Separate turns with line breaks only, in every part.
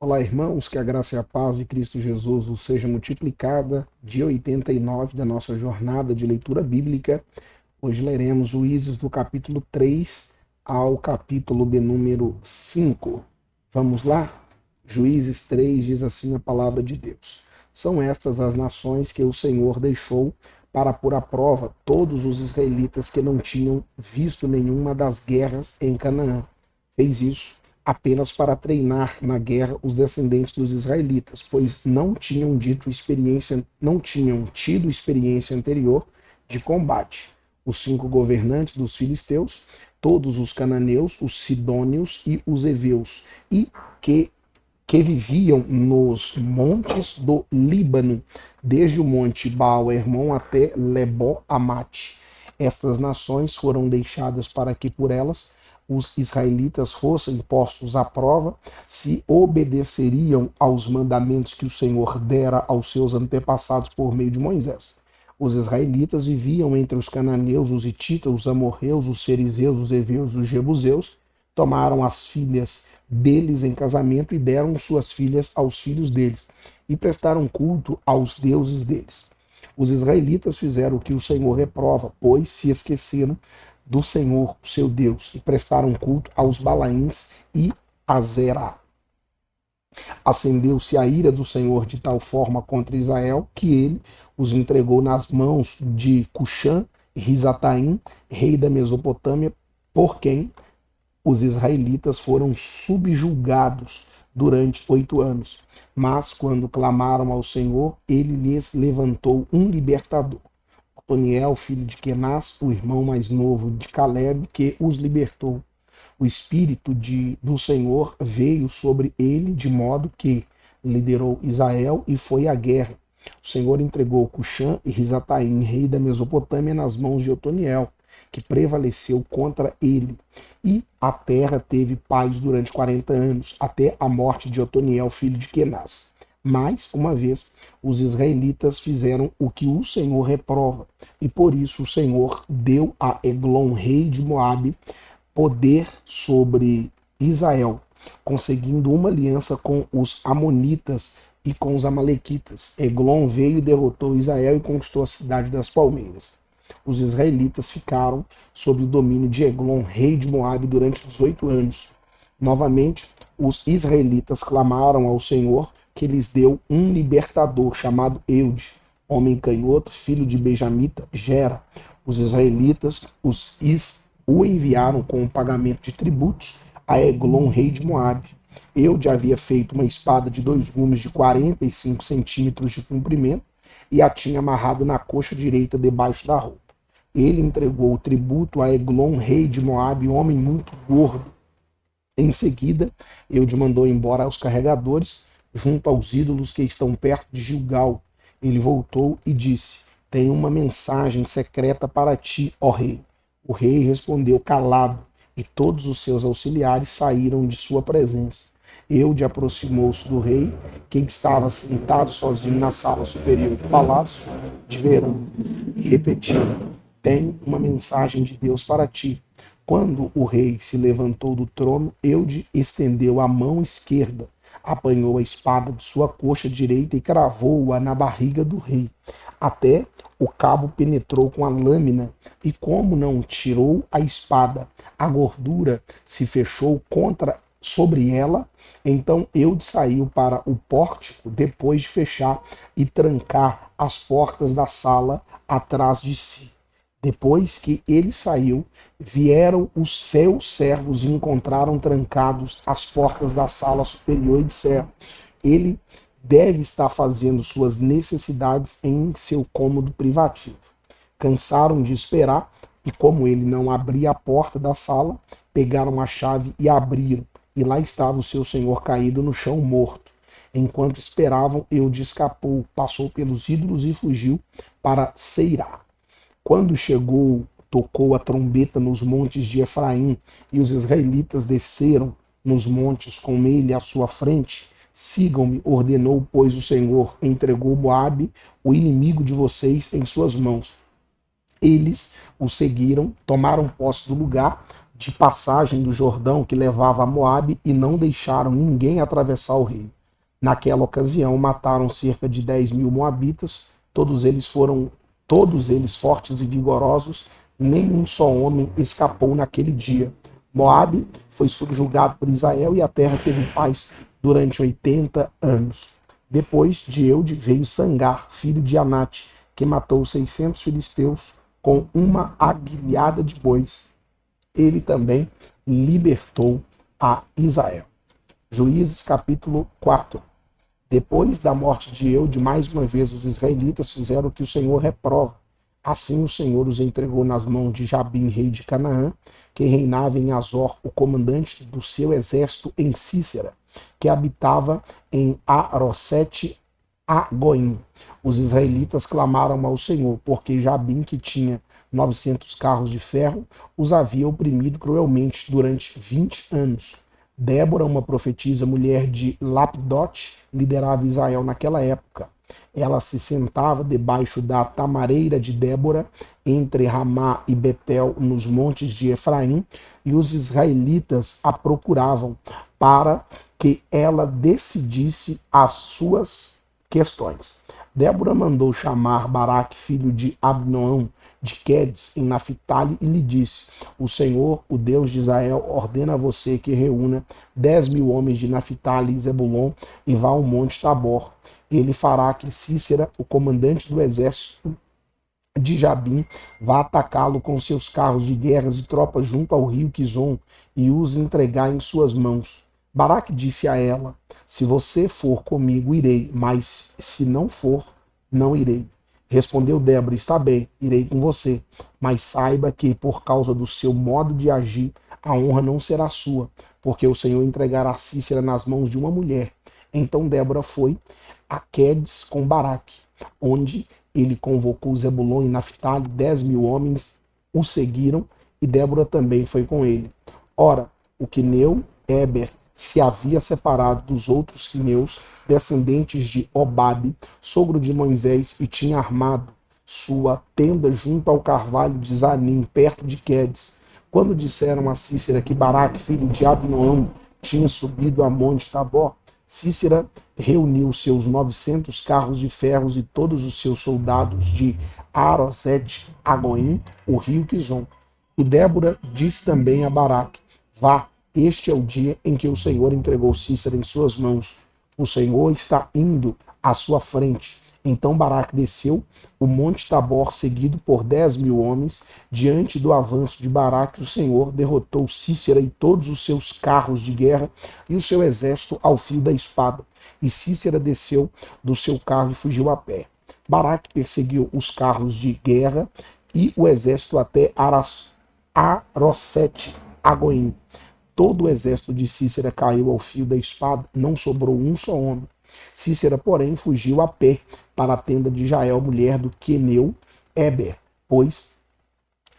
Olá, irmãos, que a graça e a paz de Cristo Jesus vos seja multiplicada. Dia 89 da nossa jornada de leitura bíblica. Hoje leremos Juízes do capítulo 3 ao capítulo de número 5. Vamos lá? Juízes 3 diz assim a palavra de Deus. São estas as nações que o Senhor deixou para pôr à prova todos os israelitas que não tinham visto nenhuma das guerras em Canaã. Fez isso apenas para treinar na guerra os descendentes dos israelitas, pois não tinham tido experiência anterior de combate. Os 5 governantes dos filisteus, todos os cananeus, os sidônios e os heveus, e que viviam nos montes do Líbano, desde o monte Baal-Hermon até Lebo-Amate. Estas nações foram deixadas para que por elas os israelitas fossem postos à prova se obedeceriam aos mandamentos que o Senhor dera aos seus antepassados por meio de Moisés. Os israelitas viviam entre os cananeus, os hititas, os amorreus, os fariseus, os heveus, os jebuseus, tomaram as filhas deles em casamento e deram suas filhas aos filhos deles, e prestaram culto aos deuses deles. Os israelitas fizeram o que o Senhor reprova, pois se esqueceram do Senhor, seu Deus, e prestaram culto aos Balaíns e a Zerá. Acendeu-se a ira do Senhor de tal forma contra Israel que ele os entregou nas mãos de Cuxã e Risataim, rei da Mesopotâmia, por quem os israelitas foram subjugados durante 8 anos. Mas quando clamaram ao Senhor, ele lhes levantou um libertador, Otoniel, filho de Kenaz, o irmão mais novo de Caleb, que os libertou. O Espírito do Senhor veio sobre ele, de modo que liderou Israel e foi à guerra. O Senhor entregou Cuxã e Risataim, rei da Mesopotâmia, nas mãos de Otoniel, que prevaleceu contra ele. E a terra teve paz durante 40 anos, até a morte de Otoniel, filho de Kenaz. Mais uma vez, os israelitas fizeram o que o Senhor reprova, e por isso o Senhor deu a Eglon, rei de Moabe, poder sobre Israel, conseguindo uma aliança com os amonitas e com os amalequitas. Eglon veio e derrotou Israel e conquistou a cidade das palmeiras. Os israelitas ficaram sob o domínio de Eglon, rei de Moabe, durante 18 anos. Novamente, os israelitas clamaram ao Senhor, que lhes deu um libertador chamado Eude, homem canhoto, filho de Benjamita, Gera. Os israelitas o enviaram com o pagamento de tributos a Eglon, rei de Moabe. Eude havia feito uma espada de 2 gumes de 45 centímetros de comprimento e a tinha amarrado na coxa direita debaixo da roupa. Ele entregou o tributo a Eglon, rei de Moabe, homem muito gordo. Em seguida, Eude mandou embora os carregadores junto aos ídolos que estão perto de Gilgal. Ele voltou e disse: tenho uma mensagem secreta para ti, ó rei. O rei respondeu calado, e todos os seus auxiliares saíram de sua presença. Eude aproximou-se do rei, que estava sentado sozinho na sala superior do palácio de verão, e repetiu: tenho uma mensagem de Deus para ti. Quando o rei se levantou do trono, Eude estendeu a mão esquerda, apanhou a espada de sua coxa direita e cravou-a na barriga do rei. Até o cabo penetrou com a lâmina, e como não tirou a espada, a gordura se fechou sobre ela. Então Eude saiu para o pórtico, depois de fechar e trancar as portas da sala atrás de si. Depois que ele saiu, vieram os seus servos e encontraram trancados as portas da sala superior e disseram: ele deve estar fazendo suas necessidades em seu cômodo privativo. Cansaram de esperar e, como ele não abria a porta da sala, pegaram a chave e abriram, e lá estava o seu senhor caído no chão morto. Enquanto esperavam, Eude escapou, passou pelos ídolos e fugiu para Seirá. Quando chegou, tocou a trombeta nos montes de Efraim, e os israelitas desceram nos montes com ele à sua frente. Sigam-me, ordenou, pois o Senhor entregou Moabe, o inimigo de vocês, em suas mãos. Eles o seguiram, tomaram posse do lugar de passagem do Jordão que levava a Moabe e não deixaram ninguém atravessar o rio. Naquela ocasião mataram cerca de 10.000 moabitas, todos eles fortes e vigorosos, nenhum só homem escapou naquele dia. Moabe foi subjugado por Israel e a terra teve paz durante 80 anos. Depois de Eude veio Sangar, filho de Anate, que matou 600 filisteus com uma aguilhada de bois. Ele também libertou a Israel. Juízes capítulo 4. Depois da morte de Eude, mais uma vez os israelitas fizeram o que o Senhor reprova. Assim o Senhor os entregou nas mãos de Jabim, rei de Canaã, que reinava em Azor, o comandante do seu exército em Cícera, que habitava em Arosete Agoim. Os israelitas clamaram ao Senhor, porque Jabim, que tinha 900 carros de ferro, os havia oprimido cruelmente durante 20 anos. Débora, uma profetisa, mulher de Lapdote, liderava Israel naquela época. Ela se sentava debaixo da tamareira de Débora, entre Ramá e Betel, nos montes de Efraim, e os israelitas a procuravam para que ela decidisse as suas questões. Débora mandou chamar Baraque, filho de Abinoão, de Quedes, em Naphtali, e lhe disse: o Senhor, o Deus de Israel, ordena a você que reúna 10.000 homens de Naphtali e Zebulon e vá ao monte Tabor. Ele fará que Cícera, o comandante do exército de Jabim, vá atacá-lo com seus carros de guerra e tropas junto ao rio Quizon e os entregar em suas mãos. Baraque disse a ela: se você for comigo, irei, mas se não for, não irei. Respondeu Débora: está bem, irei com você, mas saiba que, por causa do seu modo de agir, a honra não será sua, porque o Senhor entregará Cícera nas mãos de uma mulher. Então Débora foi a Quedes com Baraque, onde ele convocou Zebulon e Naphtali, 10.000 homens o seguiram, e Débora também foi com ele. Ora, o queneu Éber se havia separado dos outros quineus, descendentes de Obabe, sogro de Moisés, e tinha armado sua tenda junto ao carvalho de Zanim, perto de Quedes. Quando disseram a Cícera que Baraque, filho de Abinoam, tinha subido a monte Tabor, Cícera reuniu seus 900 carros de ferros e todos os seus soldados de Arosete Agoim, o rio Quizon. E Débora disse também a Baraque: vá, este é o dia em que o Senhor entregou Cícera em suas mãos. O Senhor está indo à sua frente. Então Baraque desceu o monte Tabor, seguido por 10.000 homens. Diante do avanço de Baraque, o Senhor derrotou Cícera e todos os seus carros de guerra e o seu exército ao fio da espada. E Cícera desceu do seu carro e fugiu a pé. Baraque perseguiu os carros de guerra e o exército até Arosete Agoim. Todo o exército de Cícera caiu ao fio da espada, não sobrou um só homem. Cícera, porém, fugiu a pé para a tenda de Jael, mulher do queneu Éber, pois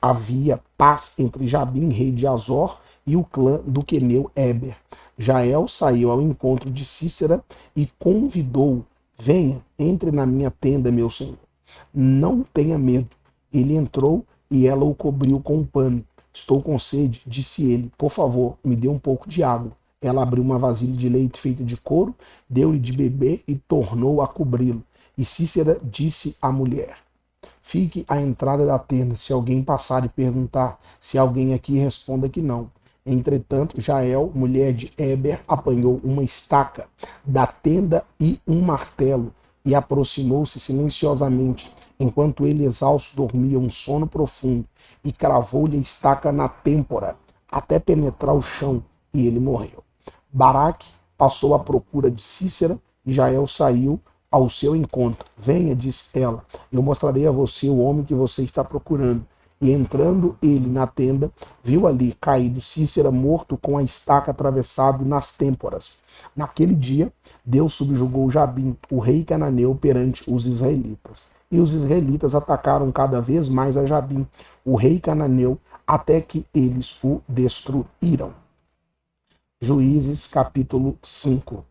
havia paz entre Jabim, rei de Azor, e o clã do queneu Éber. Jael saiu ao encontro de Cícera e convidou: venha, entre na minha tenda, meu senhor. Não tenha medo. Ele entrou e ela o cobriu com um pano. Estou com sede, disse ele. Por favor, me dê um pouco de água. Ela abriu uma vasilha de leite feita de couro, deu-lhe de beber e tornou a cobri-lo. E Cícera disse à mulher: fique à entrada da tenda. Se alguém passar e perguntar se alguém aqui, responda que não. Entretanto, Jael, mulher de Éber, apanhou uma estaca da tenda e um martelo e aproximou-se silenciosamente, enquanto ele, exausto, dormia um sono profundo, e cravou-lhe a estaca na têmpora, até penetrar o chão, e ele morreu. Baraque passou à procura de Cícera, e Jael saiu ao seu encontro. Venha, disse ela, eu mostrarei a você o homem que você está procurando. E entrando ele na tenda, viu ali caído Cícera morto com a estaca atravessado nas têmporas. Naquele dia, Deus subjugou Jabim, o rei cananeu, perante os israelitas. E os israelitas atacaram cada vez mais a Jabim, o rei cananeu, até que eles o destruíram. Juízes capítulo 5.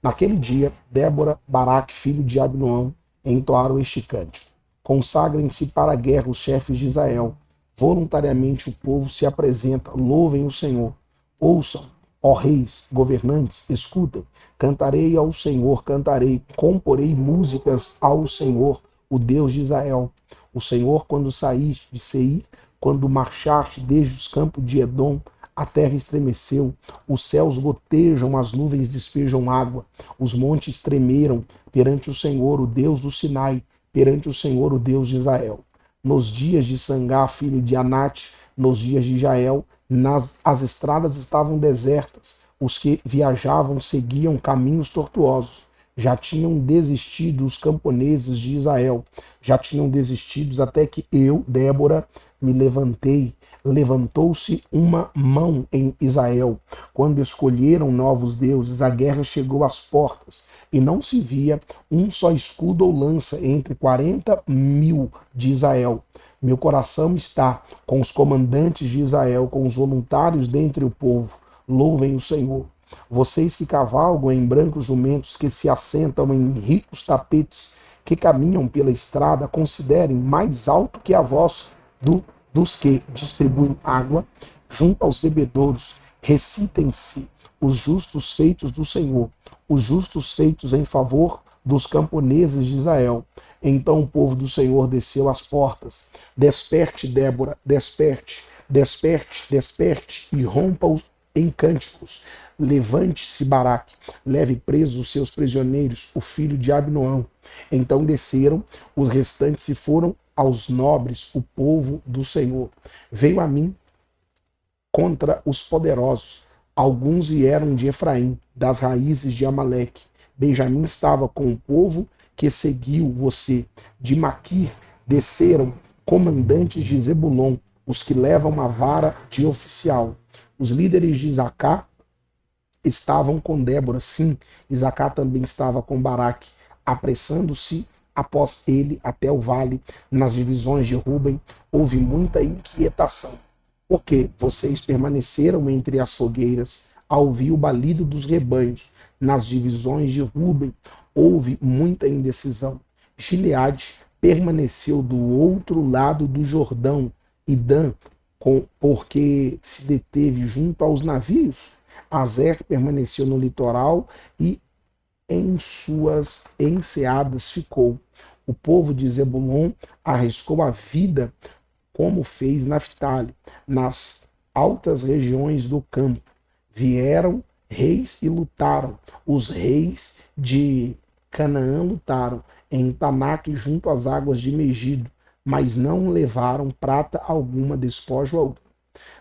Naquele dia, Débora, Baraque, filho de Abinoão, entoaram este cântico: consagrem-se para a guerra os chefes de Israel. Voluntariamente o povo se apresenta, louvem o Senhor. Ouçam, ó reis, governantes, escutem. Cantarei ao Senhor, cantarei, comporei músicas ao Senhor, o Deus de Israel. O Senhor, quando saíste de Seir, quando marchaste desde os campos de Edom, a terra estremeceu, os céus gotejam, as nuvens despejam água, os montes tremeram perante o Senhor, o Deus do Sinai, perante o Senhor, o Deus de Israel. Nos dias de Sangá, filho de Anate, nos dias de Jael, as estradas estavam desertas, os que viajavam seguiam caminhos tortuosos. Já tinham desistido os camponeses de Israel, já tinham desistido até que eu, Débora, me levantei. Levantou-se uma mão em Israel. Quando escolheram novos deuses, a guerra chegou às portas, e não se via um só escudo ou lança entre 40.000 de Israel. Meu coração está com os comandantes de Israel, com os voluntários dentre o povo. Louvem o Senhor. Vocês que cavalgam em brancos jumentos, que se assentam em ricos tapetes, que caminham pela estrada, considerem mais alto que a voz dos que distribuem água junto aos bebedouros. Recitem-se os justos feitos do Senhor, os justos feitos em favor dos camponeses de Israel. Então o povo do Senhor desceu às portas. Desperte, Débora, desperte, desperte, desperte, e rompa-os em cânticos. Levante-se, Baraque, leve presos os seus prisioneiros, o filho de Abinoão. Então desceram os restantes e foram aos nobres, o povo do Senhor. Veio a mim contra os poderosos. Alguns vieram de Efraim, das raízes de Amaleque. Benjamim estava com o povo que seguiu você. De Maquir desceram comandantes de Zebulon, os que levam a vara de oficial. Os líderes de Isacar estavam com Débora, sim, Isacar também estava com Baraque, apressando-se após ele até o vale. Nas divisões de Ruben houve muita inquietação, porque vocês permaneceram entre as fogueiras a ouvir o balido dos rebanhos. Nas divisões de Ruben houve muita indecisão. Gileade permaneceu do outro lado do Jordão, e Dan, porque se deteve junto aos navios. Azer permaneceu no litoral e em suas enseadas ficou. O povo de Zebulon arriscou a vida, como fez Naftali, nas altas regiões do campo. Vieram reis e lutaram. Os reis de Canaã lutaram em Tanak junto às águas de Megido, mas não levaram prata alguma, despojo algum.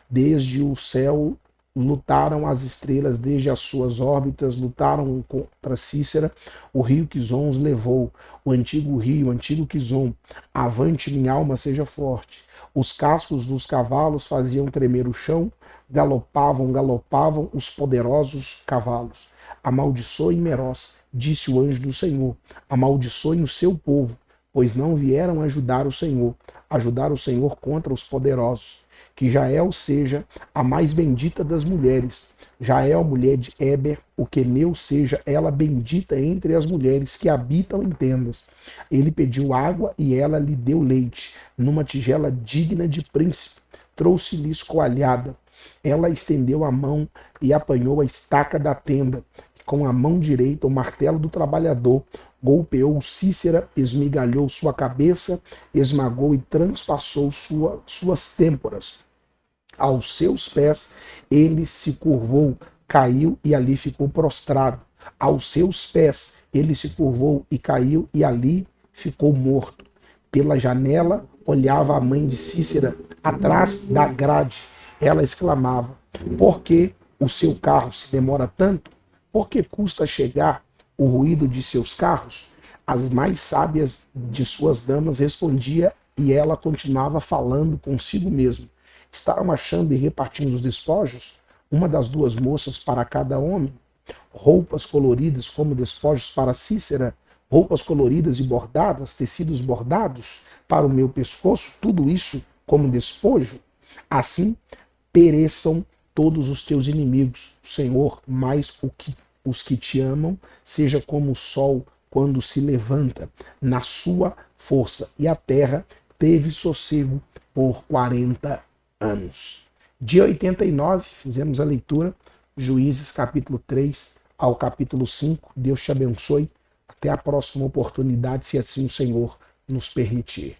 Desde o céu lutaram as estrelas, desde as suas órbitas lutaram contra Cícera. O rio Quizon os levou, o antigo rio, o antigo Quizon. Avante, minha alma, seja forte. Os cascos dos cavalos faziam tremer o chão, galopavam, galopavam os poderosos cavalos. Amaldiçoe Meroz, disse o anjo do Senhor, amaldiçoe o seu povo, pois não vieram ajudar o Senhor contra os poderosos. Que Jael seja a mais bendita das mulheres. Jael, mulher de Eber, o queneu, seja ela bendita entre as mulheres que habitam em tendas. Ele pediu água e ela lhe deu leite, numa tigela digna de príncipe. Trouxe-lhes coalhada. Ela estendeu a mão e apanhou a estaca da tenda. Com a mão direita, o martelo do trabalhador, golpeou Cícera, esmigalhou sua cabeça, esmagou e transpassou suas têmporas. Aos seus pés ele se curvou, caiu e ali ficou prostrado. Aos seus pés ele se curvou e caiu e ali ficou morto. Pela janela olhava a mãe de Cícera, atrás da grade. Ela exclamava: por que o seu carro se demora tanto? Por que custa chegar o ruído de seus carros? As mais sábias de suas damas respondia e ela continuava falando consigo mesma. Estavam achando e repartindo os despojos, uma das duas moças para cada homem, roupas coloridas como despojos para Cícera, roupas coloridas e bordadas, tecidos bordados para o meu pescoço, tudo isso como despojo. Assim pereçam todos os teus inimigos, Senhor, mas os que te amam, seja como o sol quando se levanta na sua força. E a terra teve sossego por 40 anos. Dia 89, fizemos a leitura, Juízes capítulo 3 ao capítulo 5. Deus te abençoe. Até a próxima oportunidade, se assim o Senhor nos permitir.